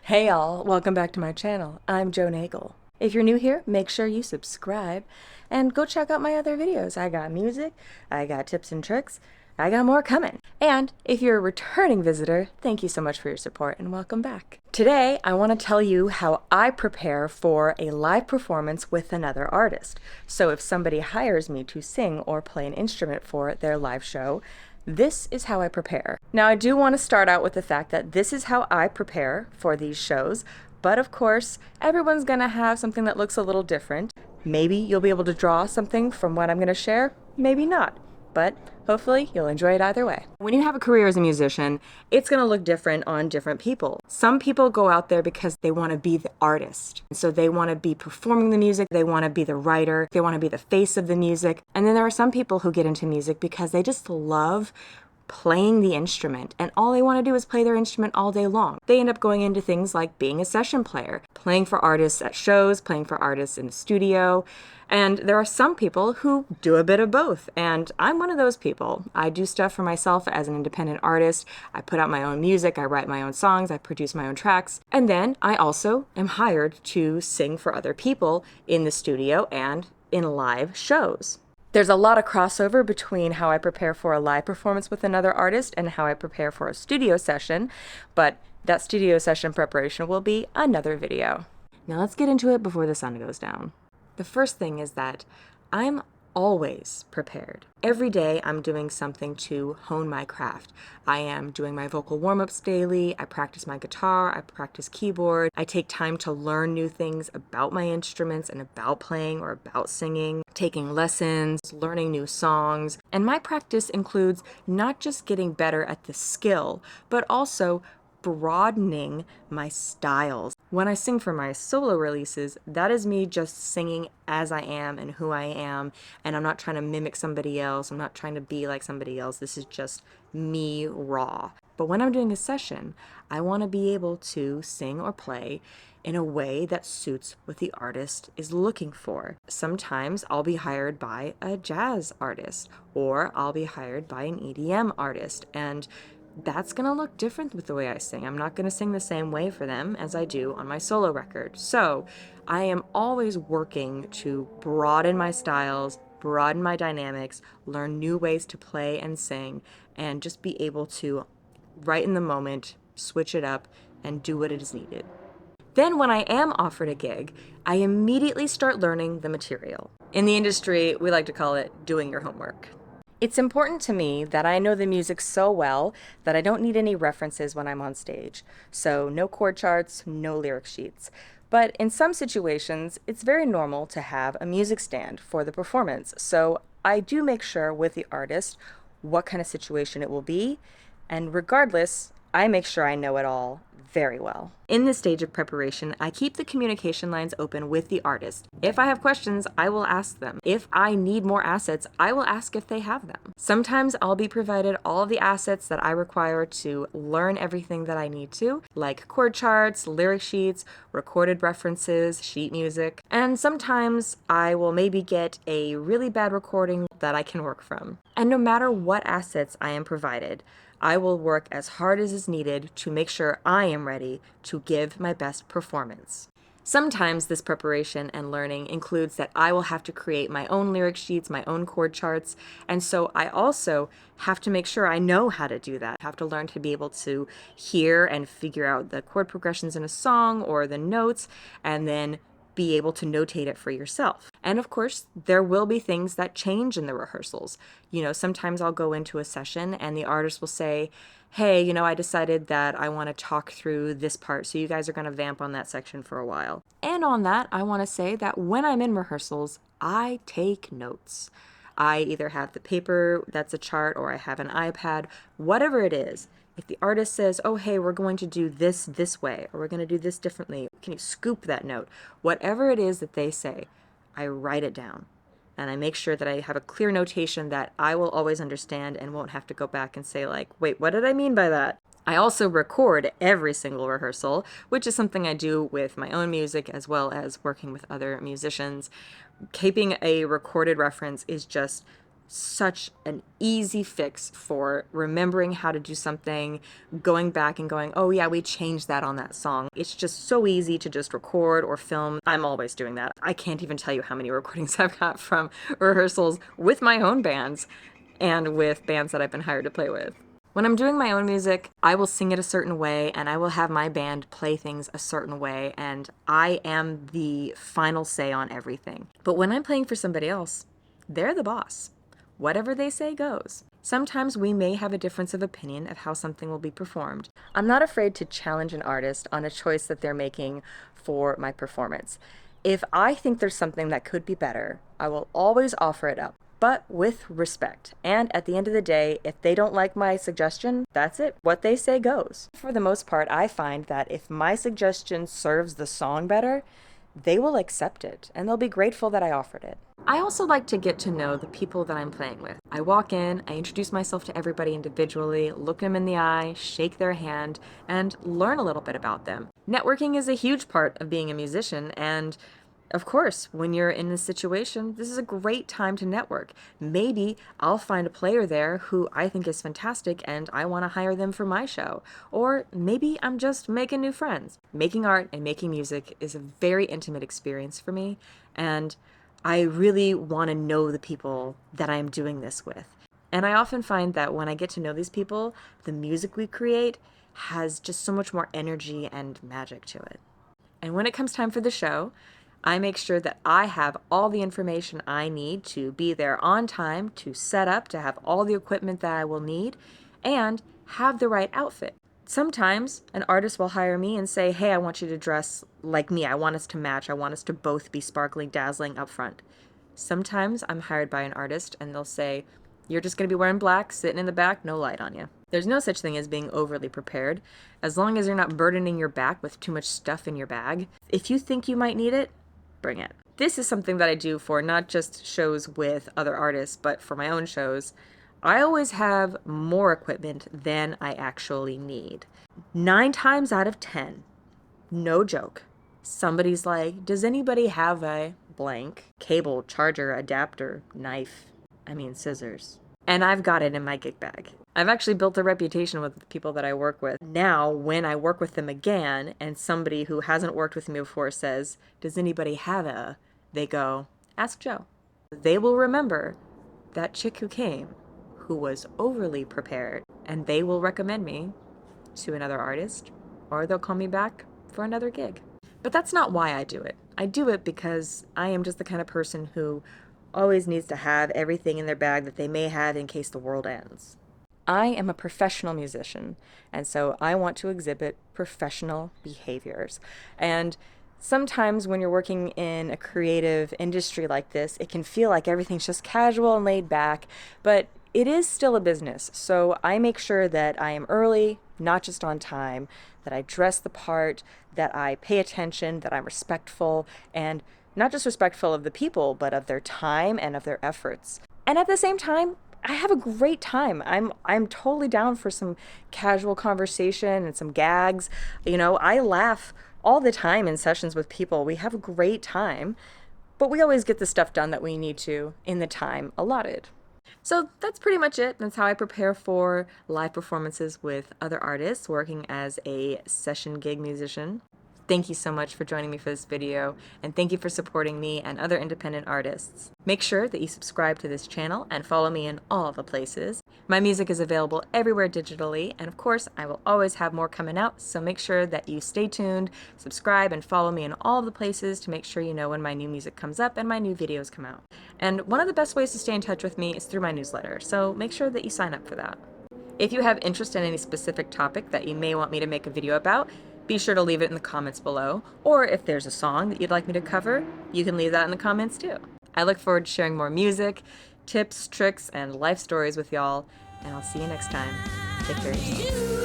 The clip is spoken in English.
Hey all, welcome back to my channel. I'm Jo Nagle. If you're new here, make sure you subscribe and go check out my other videos. I got music, I got tips and tricks, I got more coming. And if you're a returning visitor, thank you so much for your support and welcome back. Today, I want to tell you how I prepare for a live performance with another artist. So if somebody hires me to sing or play an instrument for their live show, this is how I prepare. Now, I do want to start out with the fact that this is how I prepare for these shows, but of course, everyone's gonna have something that looks a little different. Maybe you'll be able to draw something from what I'm gonna share, maybe not. But hopefully you'll enjoy it either way. When you have a career as a musician, it's gonna look different on different people. Some people go out there because they wanna be the artist. So they wanna be performing the music, they wanna be the writer, they wanna be the face of the music. And then there are some people who get into music because they just love playing the instrument, and all they want to do is play their instrument all day long. They end up going into things like being a session player, playing for artists at shows, playing for artists in the studio, and there are some people who do a bit of both, and I'm one of those people. I do stuff for myself as an independent artist. I put out my own music, I write my own songs, I produce my own tracks, and then I also am hired to sing for other people in the studio and in live shows. There's a lot of crossover between how I prepare for a live performance with another artist and how I prepare for a studio session, but that studio session preparation will be another video. Now let's get into it before the sun goes down. The first thing is that I'm always prepared. Every day I'm doing something to hone my craft. I am doing my vocal warm-ups daily, I practice my guitar, I practice keyboard, I take time to learn new things about my instruments and about playing or about singing, taking lessons, learning new songs, and my practice includes not just getting better at the skill, but also broadening my styles. When I sing for my solo releases, that is me just singing as I am and who I am, and I'm not trying to mimic somebody else, I'm not trying to be like somebody else, this is just me raw. But when I'm doing a session, I want to be able to sing or play in a way that suits what the artist is looking for. Sometimes I'll be hired by a jazz artist, or I'll be hired by an EDM artist, and that's gonna look different with the way I sing. I'm not gonna sing the same way for them as I do on my solo record. So I am always working to broaden my styles, broaden my dynamics, learn new ways to play and sing, and just be able to, right in the moment, switch it up and do what it is needed. Then when I am offered a gig, I immediately start learning the material. In the industry, we like to call it doing your homework. It's important to me that I know the music so well that I don't need any references when I'm on stage. So no chord charts, no lyric sheets. But in some situations, it's very normal to have a music stand for the performance. So I do make sure with the artist what kind of situation it will be. And regardless, I make sure I know it all very well. In this stage of preparation, I keep the communication lines open with the artist. If I have questions, I will ask them. If I need more assets, I will ask if they have them. Sometimes I'll be provided all of the assets that I require to learn everything that I need to, like chord charts, lyric sheets, recorded references, sheet music, and sometimes I will maybe get a really bad recording that I can work from. And no matter what assets I am provided, I will work as hard as is needed to make sure I am ready to give my best performance. Sometimes this preparation and learning includes that I will have to create my own lyric sheets, my own chord charts, and so I also have to make sure I know how to do that. I have to learn to be able to hear and figure out the chord progressions in a song or the notes, and then be able to notate it for yourself. And of course, there will be things that change in the rehearsals. Sometimes I'll go into a session and the artist will say, hey, I decided that I want to talk through this part, so you guys are going to vamp on that section for a while. And on that, I want to say that when I'm in rehearsals, I take notes. I either have the paper that's a chart or I have an iPad, whatever it is. If the artist says, oh, hey, we're going to do this way, or we're going to do this differently, can you scoop that note? Whatever it is that they say, I write it down. And I make sure that I have a clear notation that I will always understand and won't have to go back and say like, wait, what did I mean by that? I also record every single rehearsal, which is something I do with my own music as well as working with other musicians. Keeping a recorded reference is just such an easy fix for remembering how to do something, going back and going, oh yeah, we changed that on that song. It's just so easy to just record or film. I'm always doing that. I can't even tell you how many recordings I've got from rehearsals with my own bands and with bands that I've been hired to play with. When I'm doing my own music, I will sing it a certain way and I will have my band play things a certain way, and I am the final say on everything. But when I'm playing for somebody else, they're the boss. Whatever they say goes. Sometimes we may have a difference of opinion of how something will be performed. I'm not afraid to challenge an artist on a choice that they're making for my performance. If I think there's something that could be better, I will always offer it up, but with respect. And at the end of the day, if they don't like my suggestion, that's it. What they say goes. For the most part, I find that if my suggestion serves the song better, they will accept it and they'll be grateful that I offered it. I also like to get to know the people that I'm playing with. I walk in, I introduce myself to everybody individually, look them in the eye, shake their hand, and learn a little bit about them. Networking is a huge part of being a musician, and of course, when you're in this situation, this is a great time to network. Maybe I'll find a player there who I think is fantastic and I want to hire them for my show. Or maybe I'm just making new friends. Making art and making music is a very intimate experience for me, and I really want to know the people that I'm doing this with. And I often find that when I get to know these people, the music we create has just so much more energy and magic to it. And when it comes time for the show, I make sure that I have all the information I need to be there on time, to set up, to have all the equipment that I will need, and have the right outfit. Sometimes an artist will hire me and say, hey, I want you to dress like me. I want us to match. I want us to both be sparkling, dazzling up front. Sometimes I'm hired by an artist and they'll say, you're just going to be wearing black, sitting in the back, no light on you. There's no such thing as being overly prepared, as long as you're not burdening your back with too much stuff in your bag. If you think you might need it, bring it. This is something that I do for not just shows with other artists, but for my own shows. I always have more equipment than I actually need. 9 times out of 10, no joke, somebody's like, does anybody have a blank cable, charger, adapter, knife, scissors? And I've got it in my gig bag. I've actually built a reputation with the people that I work with. Now, when I work with them again and somebody who hasn't worked with me before says, does anybody have a, they go, ask Joe. They will remember that chick who came, who was overly prepared, and they will recommend me to another artist, or they'll call me back for another gig. But that's not why I do it. I do it because I am just the kind of person who always needs to have everything in their bag that they may have in case the world ends. I am a professional musician, and so I want to exhibit professional behaviors. And sometimes when you're working in a creative industry like this, it can feel like everything's just casual and laid back, but it is still a business. So I make sure that I am early, not just on time, that I dress the part, that I pay attention, that I'm respectful, and not just respectful of the people, but of their time and of their efforts. And at the same time, I have a great time. I'm totally down for some casual conversation and some gags. I laugh all the time in sessions with people. We have a great time, but we always get the stuff done that we need to in the time allotted. So that's pretty much it. That's how I prepare for live performances with other artists working as a session gig musician. Thank you so much for joining me for this video, and thank you for supporting me and other independent artists. Make sure that you subscribe to this channel and follow me in all the places. My music is available everywhere digitally, and of course, I will always have more coming out, so make sure that you stay tuned, subscribe, and follow me in all the places to make sure you know when my new music comes up and my new videos come out. And one of the best ways to stay in touch with me is through my newsletter, so make sure that you sign up for that. If you have interest in any specific topic that you may want me to make a video about, be sure to leave it in the comments below, or if there's a song that you'd like me to cover, you can leave that in the comments too. I look forward to sharing more music, tips, tricks, and life stories with y'all, and I'll see you next time. Take care of yourself.